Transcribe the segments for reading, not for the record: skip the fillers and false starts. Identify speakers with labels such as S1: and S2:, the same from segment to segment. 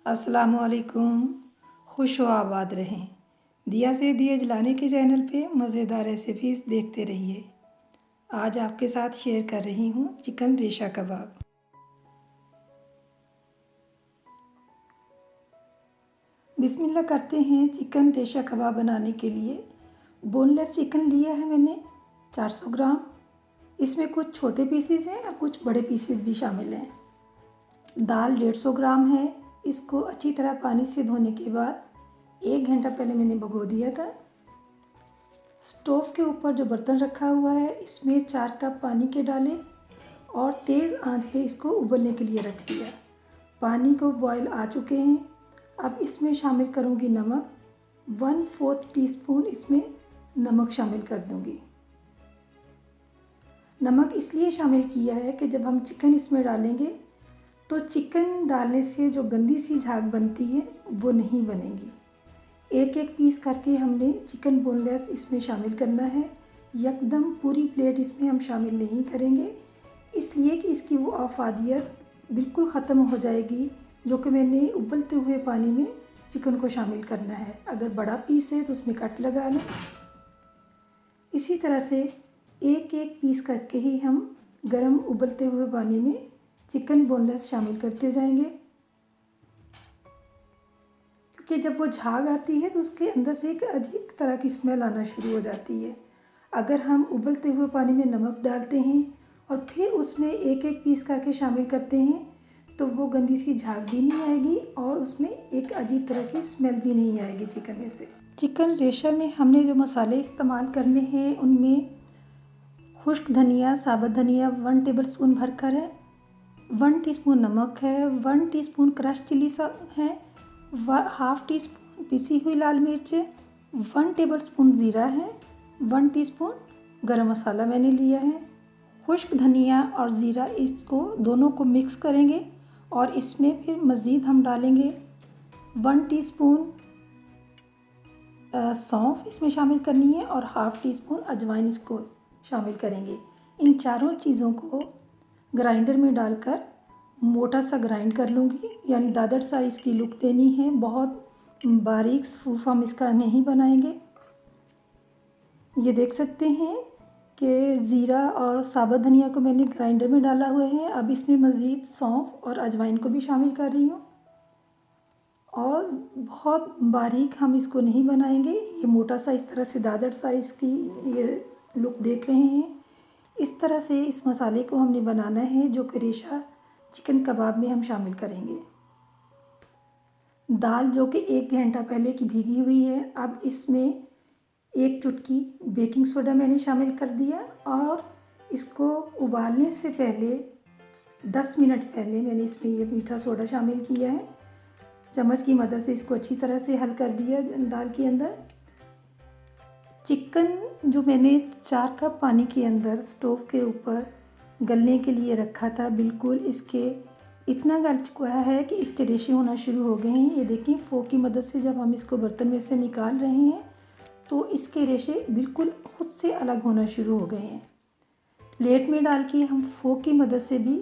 S1: अस्सलामुअलैकुम। खुश व आबाद रहें। दिया से दिए जलाने के चैनल पे मज़ेदार रेसिपीज़ देखते रहिए। आज आपके साथ शेयर कर रही हूँ चिकन रेशा कबाब। बिस्मिल्लाह करते हैं। चिकन रेशा कबाब बनाने के लिए बोनलेस चिकन लिया है मैंने 400 ग्राम। इसमें कुछ छोटे पीसीज हैं और कुछ बड़े पीसीज भी शामिल हैं। दाल 150 ग्राम है। इसको अच्छी तरह पानी से धोने के बाद 1 घंटा पहले मैंने भिगो दिया था। स्टोव के ऊपर जो बर्तन रखा हुआ है इसमें 4 कप पानी के डाले और तेज़ आंच पे इसको उबलने के लिए रख दिया। पानी को बॉयल आ चुके हैं। अब इसमें शामिल करूँगी नमक। 1/4 टीस्पून इसमें नमक शामिल कर दूँगी। नमक इसलिए शामिल किया है कि जब हम चिकन इसमें डालेंगे तो चिकन डालने से जो गंदी सी झाग बनती है वो नहीं बनेगी। एक एक पीस करके हमने चिकन बोनलेस इसमें शामिल करना है। एकदम पूरी प्लेट इसमें हम शामिल नहीं करेंगे, इसलिए कि इसकी वो अफादियत बिल्कुल ख़त्म हो जाएगी जो कि मैंने उबलते हुए पानी में चिकन को शामिल करना है। अगर बड़ा पीस है तो उसमें कट लगा लें। इसी तरह से एक एक पीस करके ही हम गर्म उबलते हुए पानी में चिकन बोनलेस शामिल करते जाएंगे, क्योंकि जब वो झाग आती है तो उसके अंदर से एक अजीब तरह की स्मेल आना शुरू हो जाती है। अगर हम उबलते हुए पानी में नमक डालते हैं और फिर उसमें एक एक पीस करके शामिल करते हैं तो वो गंदी सी झाग भी नहीं आएगी और उसमें एक अजीब तरह की स्मेल भी नहीं आएगी चिकन में से। चिकन रेशा में हमने जो मसाले इस्तेमाल करने हैं उनमें खुश्क धनिया, साबुत धनिया 1 टेबल स्पून भरकर है, 1 टीस्पून नमक है, 1 टीस्पून क्रश चिली है, 1/2 टीस्पून पिसी हुई लाल मिर्च है, 1 टेबल स्पून ज़ीरा है, 1 टीस्पून गरम मसाला मैंने लिया है। खुश्क धनिया और ज़ीरा इसको दोनों को मिक्स करेंगे और इसमें फिर मज़ीद हम डालेंगे 1 टीस्पून सौंफ इसमें शामिल करनी है और 1/2 टीस्पून अजवाइन इसको शामिल करेंगे। इन चारों चीज़ों को ग्राइंडर में डालकर मोटा सा ग्राइंड कर लूँगी, यानी दादर साइज़ की लुक देनी है। बहुत बारीक सूफ हम इसका नहीं बनाएंगे। ये देख सकते हैं कि ज़ीरा और साबुत धनिया को मैंने ग्राइंडर में डाला हुआ है। अब इसमें मज़ीद सौंफ और अजवाइन को भी शामिल कर रही हूँ और बहुत बारीक हम इसको नहीं बनाएंगे। ये मोटा सा इस तरह से दादर साइज़ की ये लुक देख रहे हैं। इस तरह से इस मसाले को हमने बनाना है जो कि रेशा चिकन कबाब में हम शामिल करेंगे। दाल जो कि 1 घंटा पहले की भीगी हुई है, अब इसमें 1 चुटकी बेकिंग सोडा मैंने शामिल कर दिया और इसको उबालने से पहले 10 मिनट पहले मैंने इसमें ये मीठा सोडा शामिल किया है। चम्मच की मदद से इसको अच्छी तरह से हल कर दिया दाल के अंदर। चिकन जो मैंने 4 कप पानी के अंदर स्टोव के ऊपर गलने के लिए रखा था, बिल्कुल इसके इतना गल चुका है कि इसके रेशे होना शुरू हो गए हैं। ये देखिए फोक की मदद से जब हम इसको बर्तन में से निकाल रहे हैं तो इसके रेशे बिल्कुल खुद से अलग होना शुरू हो गए हैं। प्लेट में डाल के हम फोक की मदद से भी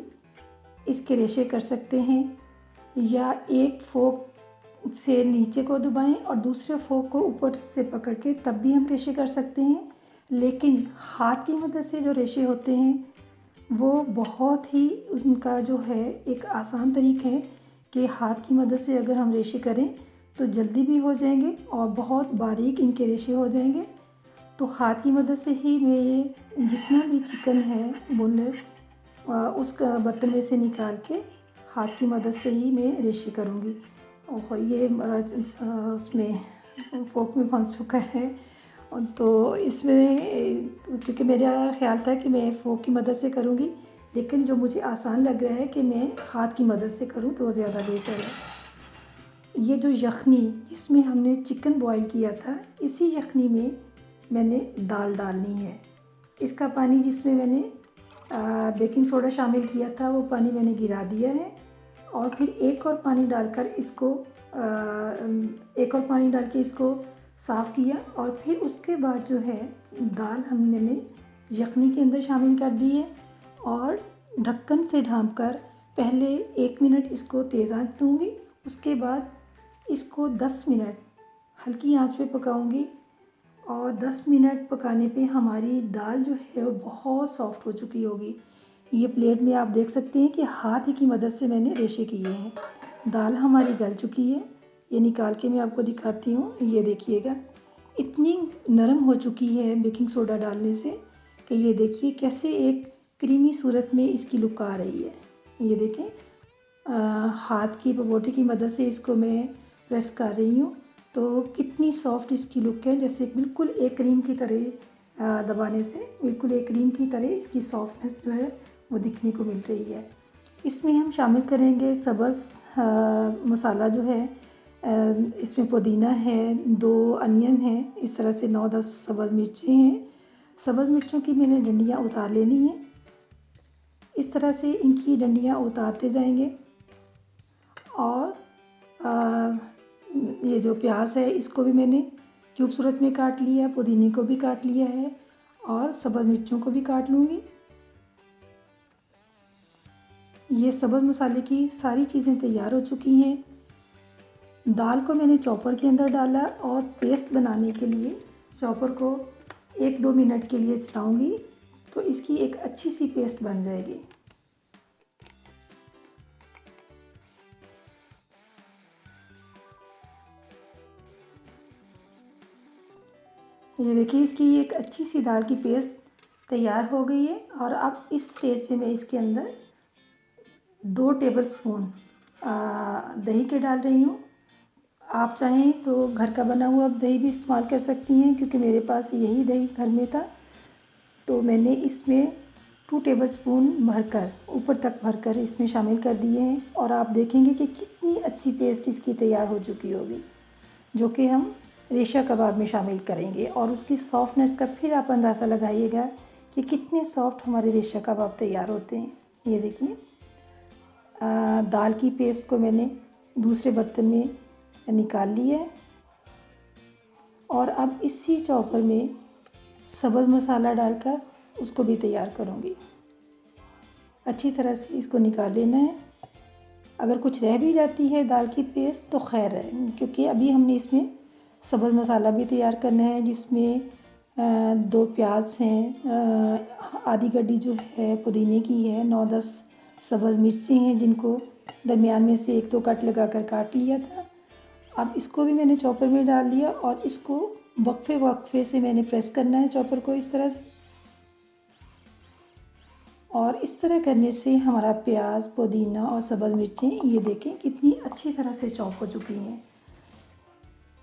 S1: इसके रेशे कर सकते हैं, या एक फोक से नीचे को दबाएं और दूसरे फोक को ऊपर से पकड़ के तब भी हम रेशे कर सकते हैं। लेकिन हाथ की मदद से जो रेशे होते हैं वो बहुत ही उनका जो है एक आसान तरीका है कि हाथ की मदद से अगर हम रेशे करें तो जल्दी भी हो जाएंगे और बहुत बारीक इनके रेशे हो जाएंगे। तो हाथ की मदद से ही मैं ये जितना भी चिकन है बोनलेस उस बर्तन में से निकाल के हाथ की मदद से ही मैं रेशे करूँगी। और ये उसमें फोक में फंस चुका है, तो इसमें क्योंकि मेरा ख़्याल था कि मैं फोक की मदद से करूँगी, लेकिन जो मुझे आसान लग रहा है कि मैं हाथ की मदद से करूँ तो ज़्यादा बेहतर है। ये जो यखनी जिसमें हमने चिकन बॉईल किया था, इसी यखनी में मैंने दाल डालनी है। इसका पानी जिसमें मैंने बेकिंग सोडा शामिल किया था वो पानी मैंने गिरा दिया है और फिर एक और पानी डालकर इसको साफ़ किया और फिर उसके बाद जो है दाल मैंने यखनी के अंदर शामिल कर दी है और ढक्कन से ढाँपकर पहले 1 मिनट इसको तेज़ आंच दूँगी उसके बाद इसको 10 मिनट हल्की आंच पे पकाऊंगी और 10 मिनट पकाने पे हमारी दाल जो है वो बहुत सॉफ्ट हो चुकी होगी। ये प्लेट में आप देख सकते हैं कि हाथ ही की मदद से मैंने रेशे किए हैं। दाल हमारी गल चुकी है। ये निकाल के मैं आपको दिखाती हूँ। ये देखिएगा इतनी नरम हो चुकी है बेकिंग सोडा डालने से कि ये देखिए कैसे एक क्रीमी सूरत में इसकी लुक आ रही है। ये देखें हाथ की पपोटे की मदद से इसको मैं प्रेस कर रही हूँ तो कितनी सॉफ्ट इसकी लुक है, जैसे बिल्कुल एक क्रीम की तरह दबाने से बिल्कुल एक क्रीम की तरह इसकी सॉफ्टनेस जो है वो दिखने को मिल रही है। इसमें हम शामिल करेंगे सब्ज़ मसाला जो है। इसमें पुदीना है, 2 अनियन है, इस तरह से 9-10 सब्ज़ मिर्चें हैं। सब्ज़ मिर्चों की मैंने डंडियाँ उतार लेनी है। इस तरह से इनकी डंडियाँ उतारते जाएंगे और ये जो प्याज है इसको भी मैंने क्यूब सूरत में काट लिया, पुदीने को भी काट लिया है और सब्ज़ मिर्चों को भी काट लूँगी। ये सब्ज़ मसाले की सारी चीज़ें तैयार हो चुकी हैं। दाल को मैंने चॉपर के अंदर डाला और पेस्ट बनाने के लिए चॉपर को 1-2 मिनट के लिए चलाऊँगी तो इसकी एक अच्छी सी पेस्ट बन जाएगी। ये देखिए इसकी एक अच्छी सी दाल की पेस्ट तैयार हो गई है और अब इस स्टेज पे मैं इसके अंदर 2 टेबलस्पून दही के डाल रही हूँ। आप चाहें तो घर का बना हुआ दही भी इस्तेमाल कर सकती हैं, क्योंकि मेरे पास यही दही घर में था तो मैंने इसमें 2 टेबलस्पून भरकर ऊपर तक भरकर इसमें शामिल कर दिए हैं और आप देखेंगे कि कितनी अच्छी पेस्ट इसकी तैयार हो चुकी होगी, जो कि हम रेशा कबाब में शामिल करेंगे और उसकी सॉफ्टनेस का फिर आप अंदाज़ा लगाइएगा कि कितने सॉफ्ट हमारे रेशा कबाब तैयार होते हैं। ये देखिए दाल की पेस्ट को मैंने दूसरे बर्तन में निकाल लिया है और अब इसी चॉपर में सब्ज़ मसाला डालकर उसको भी तैयार करूँगी। अच्छी तरह से इसको निकाल लेना है। अगर कुछ रह भी जाती है दाल की पेस्ट तो खैर है, क्योंकि अभी हमने इसमें सब्ज़ मसाला भी तैयार करना है, जिसमें 2 प्याज हैं, आधी गड्डी जो है पुदीने की है, 9-10 सब्ज़ मिर्ची हैं जिनको दरमियान में से 1-2 कट लगा कर काट लिया था। अब इसको भी मैंने चॉपर में डाल दिया और इसको वक्फे से मैंने प्रेस करना है चॉपर को इस तरह से। और इस तरह करने से हमारा प्याज, पुदीना और सब्ज़ मिर्चें ये देखें कितनी अच्छी तरह से चॉप हो चुकी हैं।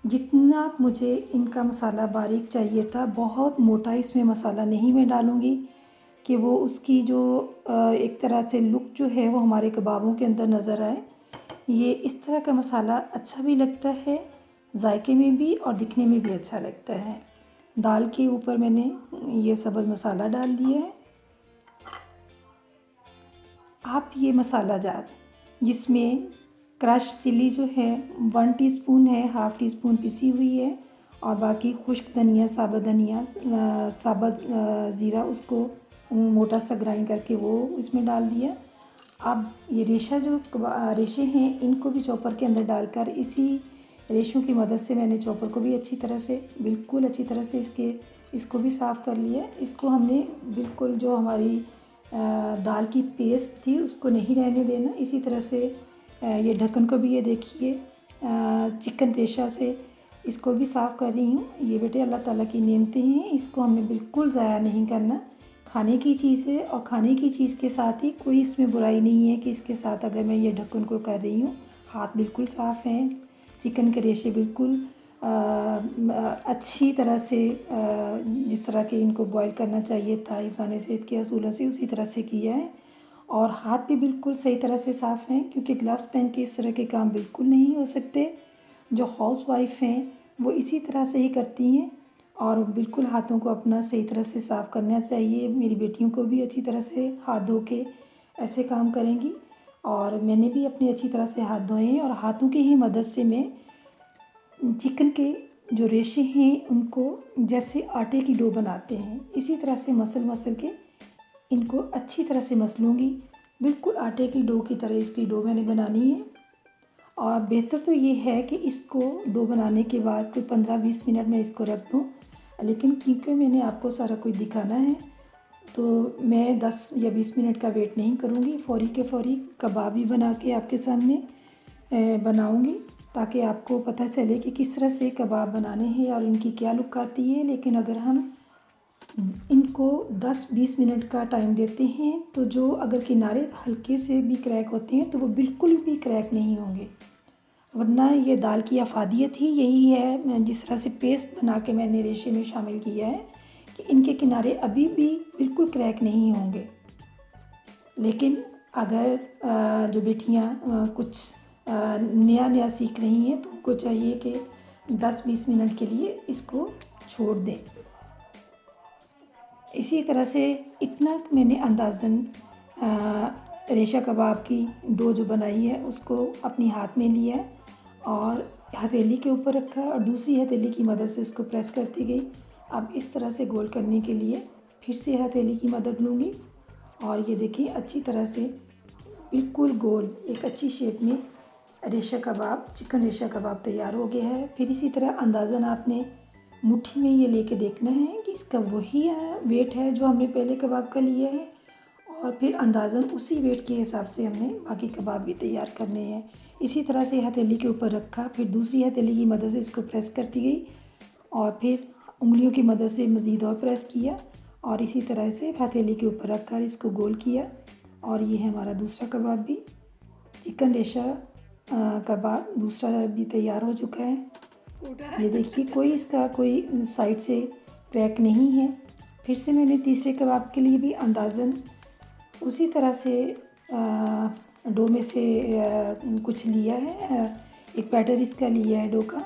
S1: जितना मुझे इनका मसाला बारीक चाहिए था, बहुत मोटा इसमें मसाला नहीं मैं डालूँगी कि वो उसकी जो एक तरह से लुक जो है वो हमारे कबाबों के अंदर नज़र आए। ये इस तरह का मसाला अच्छा भी लगता है, जायके में भी और दिखने में भी अच्छा लगता है। दाल के ऊपर मैंने ये सब्ज़ मसाला डाल दिया है। आप ये मसाला जात जिसमें क्रश चिली जो है 1 टीस्पून है, हाफ़ टी स्पून पिसी हुई है और बाकी खुश्क धनिया, साबुत धनिया, साबुत ज़ीरा उसको मोटा सा ग्राइंड करके वो इसमें डाल दिया। अब ये रेशे हैं इनको भी चॉपर के अंदर डालकर इसी रेशों की मदद से मैंने चॉपर को भी बिल्कुल अच्छी तरह से इसको भी साफ़ कर लिया। इसको हमने बिल्कुल जो हमारी दाल की पेस्ट थी उसको नहीं रहने देना। इसी तरह से ये ढक्कन को भी ये देखिए चिकन रेशा से इसको भी साफ़ कर रही हूँ। ये बेटे अल्लाह ताला की नेमतें हैं, इसको हमने बिल्कुल ज़ाया नहीं करना। खाने की चीज़ है और खाने की चीज़ के साथ ही कोई इसमें बुराई नहीं है कि इसके साथ अगर मैं ये ढक्कन को कर रही हूँ। हाथ बिल्कुल साफ़ हैं, चिकन के रेशे बिल्कुल अच्छी तरह से जिस तरह के इनको बॉईल करना चाहिए था हिफ़्ज़ान सेहत के असूलों से, उसी तरह से किया है। और हाथ भी बिल्कुल सही तरह से साफ़ हैं, क्योंकि ग्लव्स पहन के इस तरह के काम बिल्कुल नहीं हो सकते। जो हाउसवाइफ हैं वो इसी तरह से ही करती हैं और बिल्कुल हाथों को अपना सही तरह से साफ़ करना चाहिए। मेरी बेटियों को भी अच्छी तरह से हाथ धो के ऐसे काम करेंगी और मैंने भी अपने अच्छी तरह से हाथ धोए हैं और हाथों की ही मदद से मैं चिकन के जो रेशे हैं उनको जैसे आटे की डो बनाते हैं इसी तरह से मसल के इनको अच्छी तरह से मसलूँगी। बिल्कुल आटे की डो की तरह इसकी डो मैंने बनानी है और बेहतर तो ये है कि इसको डो बनाने के बाद कोई 15-20 मिनट मैं इसको रख दूँ, लेकिन क्योंकि मैंने आपको सारा कुछ दिखाना है तो मैं 10 या 20 मिनट का वेट नहीं करूँगी। फ़ौरी के फ़ौरी कबाब ही बना के आपके सामने बनाऊँगी, ताकि आपको पता चले कि किस तरह से कबाब बनाने हैं और इनकी क्या लुक आती है। लेकिन अगर हम इनको 10-20 मिनट का टाइम देते हैं तो जो अगर किनारे हल्के से भी क्रैक होते हैं तो वो बिल्कुल भी क्रैक नहीं होंगे, वरना ये दाल की अफादियत ही यही है। मैं जिस तरह से पेस्ट बना के मैंने रेशे में शामिल किया है कि इनके किनारे अभी भी बिल्कुल क्रैक नहीं होंगे। लेकिन अगर जो बेटियां कुछ नया सीख रही हैं तो उनको चाहिए कि 10-20 मिनट के लिए इसको छोड़ दें। इसी तरह से इतना मैंने अंदाज़न रेशा कबाब की डो जो बनाई है उसको अपनी हाथ में लिया है और हथेली के ऊपर रखा और दूसरी हथेली की मदद से उसको प्रेस करती गई। अब इस तरह से गोल करने के लिए फिर से हथेली की मदद लूँगी और ये देखिए अच्छी तरह से बिल्कुल गोल एक अच्छी शेप में रेशा कबाब, चिकन रेशा कबाब तैयार हो गया है। फिर इसी तरह अंदाज़न आपने मुट्ठी में ये लेके देखना है कि इसका वही वेट है जो हमने पहले कबाब का लिया है, और फिर अंदाज़न उसी वेट के हिसाब से हमने बाकी कबाब भी तैयार करने हैं। इसी तरह से हथेली के ऊपर रखा, फिर दूसरी हथेली की मदद से इसको प्रेस करती गई और फिर उंगलियों की मदद से मज़ीद और प्रेस किया और इसी तरह से हथेली के ऊपर रख कर इसको गोल किया। और ये है हमारा दूसरा कबाब भी, चिकन रेशा कबाब दूसरा भी तैयार हो चुका है। ये देखिए कोई इसका कोई साइड से क्रैक नहीं है। फिर से मैंने तीसरे कबाब के लिए भी अंदाज़न उसी तरह से डो में से कुछ लिया है, एक बैटर इसका लिया है डो का,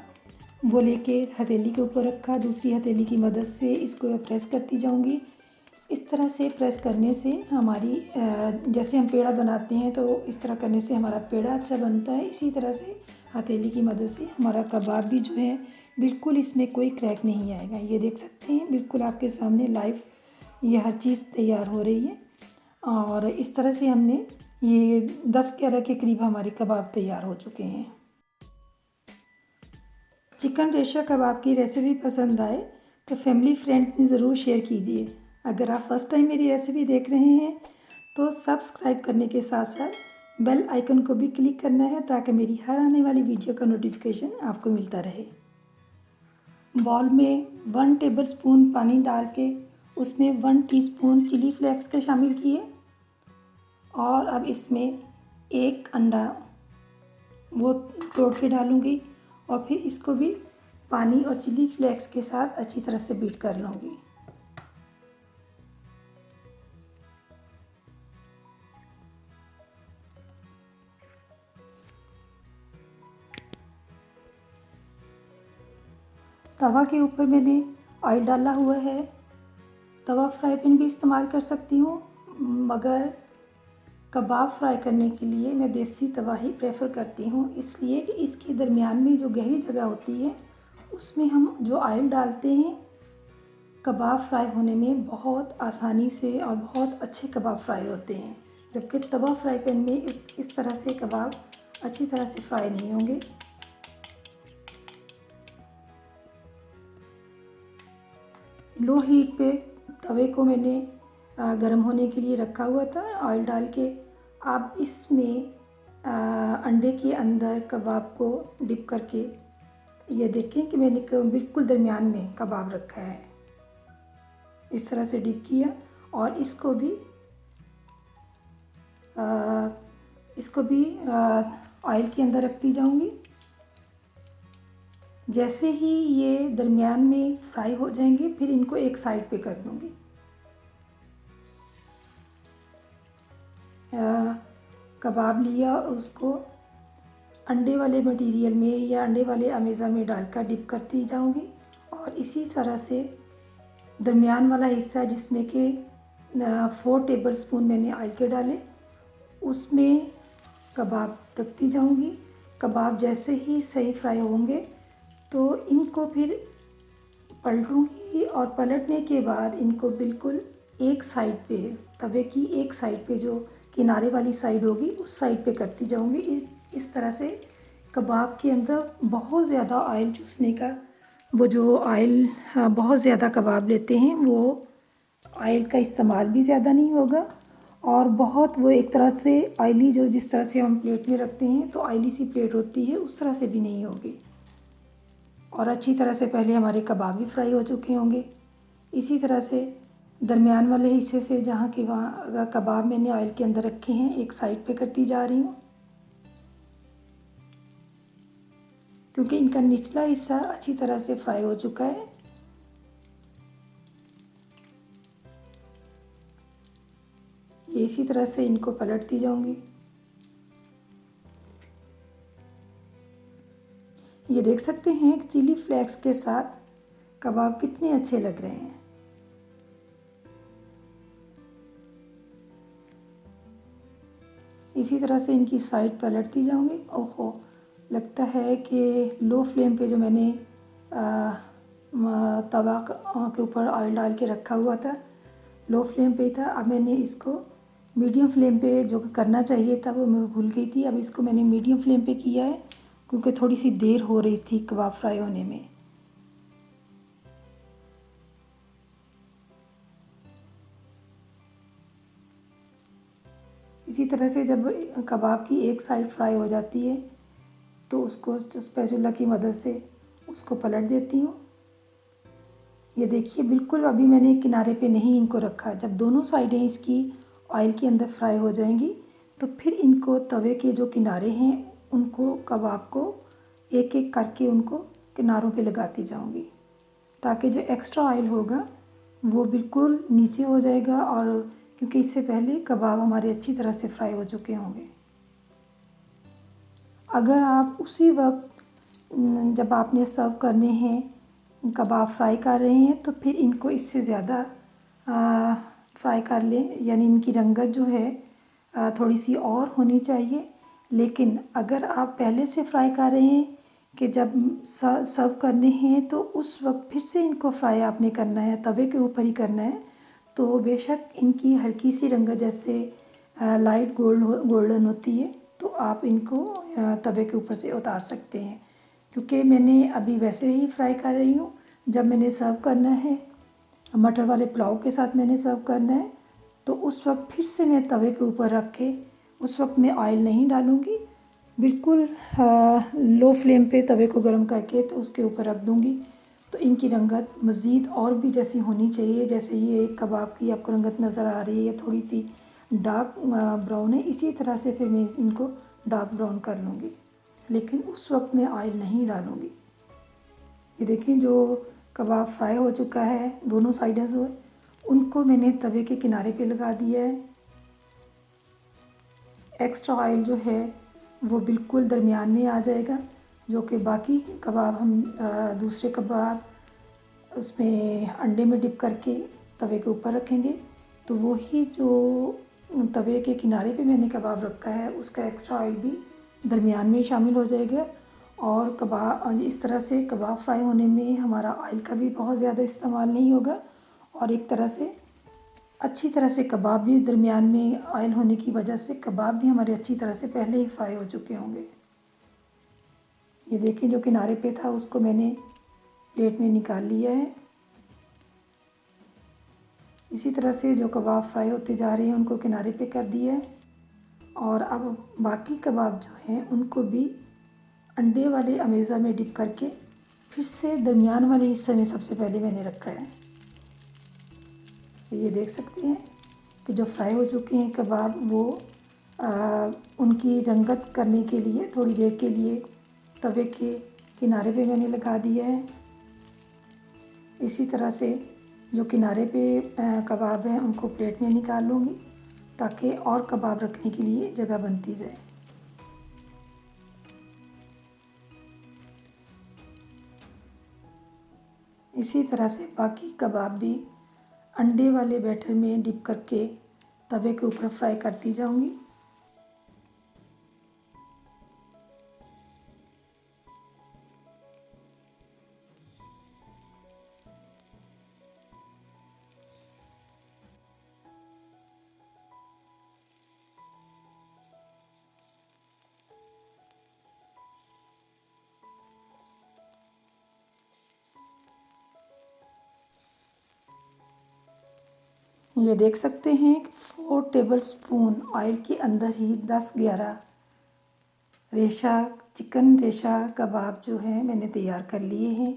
S1: वो लेके हथेली के ऊपर रखा, दूसरी हथेली की मदद से इसको प्रेस करती जाऊंगी। इस तरह से प्रेस करने से हमारी जैसे हम पेड़ा बनाते हैं तो इस तरह करने से हमारा पेड़ा अच्छा बनता है। इसी तरह से हथेली की मदद से हमारा कबाब भी जो है बिल्कुल इसमें कोई क्रैक नहीं आएगा। ये देख सकते हैं बिल्कुल आपके सामने लाइव ये हर चीज़ तैयार हो रही है और इस तरह से हमने ये 10-11 के करीब हमारे कबाब तैयार हो चुके हैं। चिकन रेशा कबाब की रेसिपी पसंद आए तो फैमिली फ्रेंड में ज़रूर शेयर कीजिए। अगर आप फर्स्ट टाइम मेरी रेसिपी देख रहे हैं तो सब्सक्राइब करने के साथ साथ बेल आइकन को भी क्लिक करना है ताकि मेरी हर आने वाली वीडियो का नोटिफिकेशन आपको मिलता रहे। बाउल में 1 टेबलस्पून पानी डाल के उसमें 1 टीस्पून चिली फ्लेक्स के शामिल किए और अब इसमें 1 अंडा वो तोड़ के डालूँगी और फिर इसको भी पानी और चिली फ्लेक्स के साथ अच्छी तरह से बीट कर लूँगी। तवा के ऊपर मैंने ऑयल डाला हुआ है। तवा फ्राई पैन भी इस्तेमाल कर सकती हूँ, मगर कबाब फ्राई करने के लिए मैं देसी तवा ही प्रेफर करती हूँ, इसलिए कि इसके दरमियान में जो गहरी जगह होती है उसमें हम जो ऑयल डालते हैं कबाब फ्राई होने में बहुत आसानी से और बहुत अच्छे कबाब फ्राई होते हैं, जबकि तवा फ्राई पैन में इस तरह से कबाब अच्छी तरह से फ्राई नहीं होंगे। लो हीट पे तवे को मैंने गर्म होने के लिए रखा हुआ था ऑयल डाल के। अब इसमें अंडे के अंदर कबाब को डिप करके ये देखें कि मैंने बिल्कुल दरमियान में कबाब रखा है, इस तरह से डिप किया और इसको भी ऑयल के अंदर रखती जाऊंगी। जैसे ही ये दरमियान में फ्राई हो जाएंगे फिर इनको एक साइड पे कर दूंगी। कबाब लिया और उसको अंडे वाले मटेरियल में या अंडे वाले अमेज़ा में डालकर डिप करती जाऊंगी और इसी तरह से दरमियान वाला हिस्सा जिसमें कि 4 टेबलस्पून मैंने ऑयल के डाले उसमें कबाब रखती जाऊंगी। कबाब जैसे ही सही फ्राई होंगे तो इनको फिर पलटूंगी और पलटने के बाद इनको बिल्कुल एक साइड पे, तवे की एक साइड पे जो किनारे वाली साइड होगी उस साइड पे करती जाऊंगी। इस तरह से कबाब के अंदर बहुत ज़्यादा ऑयल चूसने का, वो जो ऑयल बहुत ज़्यादा कबाब लेते हैं वो ऑयल का इस्तेमाल भी ज़्यादा नहीं होगा, और बहुत वो एक तरह से ऑयली, जो जिस तरह से हम प्लेट में रखते हैं तो ऑयली सी प्लेट होती है उस तरह से भी नहीं होगी। और अच्छी तरह से पहले हमारे कबाब भी फ्राई हो चुके होंगे। इसी तरह से दरमियान वाले हिस्से से जहाँ के वहाँ कबाब मैंने ऑयल के अंदर रखे हैं एक साइड पे करती जा रही हूँ, क्योंकि इनका निचला हिस्सा अच्छी तरह से फ्राई हो चुका है। ये इसी तरह से इनको पलटती जाऊंगी। ये देख सकते हैं कि चिली फ्लेक्स के साथ कबाब कितने अच्छे लग रहे हैं। इसी तरह से इनकी साइड पलटती जाऊंगी। ओहो, लगता है कि लो फ्लेम पे जो मैंने तवा के ऊपर ऑयल डाल के रखा हुआ था, लो फ्लेम पे था। अब मैंने इसको मीडियम फ्लेम पे जो करना चाहिए था वो मैं भूल गई थी। अब इसको मैंने मीडियम फ्लेम पे किया है, क्योंकि थोड़ी सी देर हो रही थी कबाब फ्राई होने में। इसी तरह से जब कबाब की एक साइड फ्राई हो जाती है तो उसको स्पैचुला की मदद से उसको पलट देती हूँ। ये देखिए, बिल्कुल अभी मैंने किनारे पे नहीं इनको रखा। जब दोनों साइडें इसकी ऑयल के अंदर फ्राई हो जाएंगी तो फिर इनको तवे के जो किनारे हैं उनको, कबाब को एक एक करके उनको किनारों पे लगाती जाऊंगी, ताकि जो एक्स्ट्रा ऑयल होगा वो बिल्कुल नीचे हो जाएगा, और क्योंकि इससे पहले कबाब हमारे अच्छी तरह से फ्राई हो चुके होंगे। अगर आप उसी वक्त जब आपने सर्व करने हैं कबाब फ्राई कर रहे हैं तो फिर इनको इससे ज़्यादा फ्राई कर लें, यानी इनकी रंगत जो है थोड़ी सी और होनी चाहिए। लेकिन अगर आप पहले से फ्राई कर रहे हैं कि जब सर्व करने हैं तो उस वक्त फिर से इनको फ्राई आपने करना है, तवे के ऊपर ही करना है, तो बेशक इनकी हल्की सी रंगत जैसे लाइट गोल्डन होती है तो आप इनको तवे के ऊपर से उतार सकते हैं। क्योंकि मैंने अभी वैसे ही फ्राई कर रही हूँ। जब मैंने सर्व करना है, मटर वाले पुलाव के साथ मैंने सर्व करना है, तो उस वक्त फिर से मैं तवे के ऊपर रख के उस वक्त मैं ऑयल नहीं डालूँगी, बिल्कुल लो फ्लेम पे तवे को गर्म करके तो उसके ऊपर रख दूँगी। तो इनकी रंगत मज़ीद और भी जैसी होनी चाहिए, जैसे ये कबाब की आपको रंगत नज़र आ रही है, ये थोड़ी सी डार्क ब्राउन है, इसी तरह से फिर मैं इनको डार्क ब्राउन कर लूँगी, लेकिन उस वक्त मैं ऑयल नहीं डालूँगी। ये देखें, जो कबाब फ्राई हो चुका है दोनों साइडें से, उनको मैंने तवे के किनारे पे लगा दिया है। एक्स्ट्रा ऑयल जो है वो बिल्कुल दरमियान में आ जाएगा, जो कि बाकी कबाब हम दूसरे कबाब उसमें अंडे में डिप करके तवे के ऊपर रखेंगे तो वही जो तवे के किनारे पे मैंने कबाब रखा है उसका एक्स्ट्रा ऑयल भी दरमियान में शामिल हो जाएगा, और कबाब इस तरह से कबाब फ्राई होने में हमारा ऑयल का भी बहुत ज़्यादा इस्तेमाल नहीं होगा, और एक तरह से अच्छी तरह से कबाब भी दरमियान में ऑयल होने की वजह से कबाब भी हमारे अच्छी तरह से पहले ही फ्राई हो चुके होंगे। ये देखिए, जो किनारे पे था उसको मैंने प्लेट में निकाल लिया है। इसी तरह से जो कबाब फ्राई होते जा रहे हैं उनको किनारे पे कर दिया है, और अब बाकी कबाब जो हैं उनको भी अंडे वाले अमेज़ा में डिप करके फिर से दरमियान वाले हिस्से में सबसे पहले मैंने रखा है। ये देख सकते हैं कि जो फ्राई हो चुके हैं कबाब वो उनकी रंगत करने के लिए थोड़ी देर के लिए तवे के किनारे पे मैंने लगा दिया है। इसी तरह से जो किनारे पे कबाब हैं उनको प्लेट में निकाल लूँगी, ताकि और कबाब रखने के लिए जगह बनती जाए। इसी तरह से बाकी कबाब भी अंडे वाले बैटर में डिप करके तवे के ऊपर फ्राई करती जाऊँगी। ये देख सकते हैं कि 4 टेबलस्पून ऑयल के अंदर ही 10-11 चिकन रेशा कबाब जो है मैंने तैयार कर लिए हैं।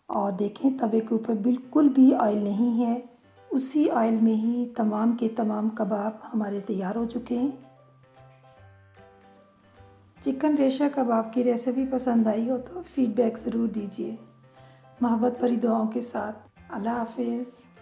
S1: और देखें तवे के ऊपर बिल्कुल भी ऑयल नहीं है, उसी ऑयल में ही तमाम के तमाम कबाब हमारे तैयार हो चुके हैं। चिकन रेशा कबाब की रेसिपी पसंद आई हो तो फीडबैक ज़रूर दीजिए। मोहब्बत भरी दुआओं के साथ। अल्लाह हाफिज़।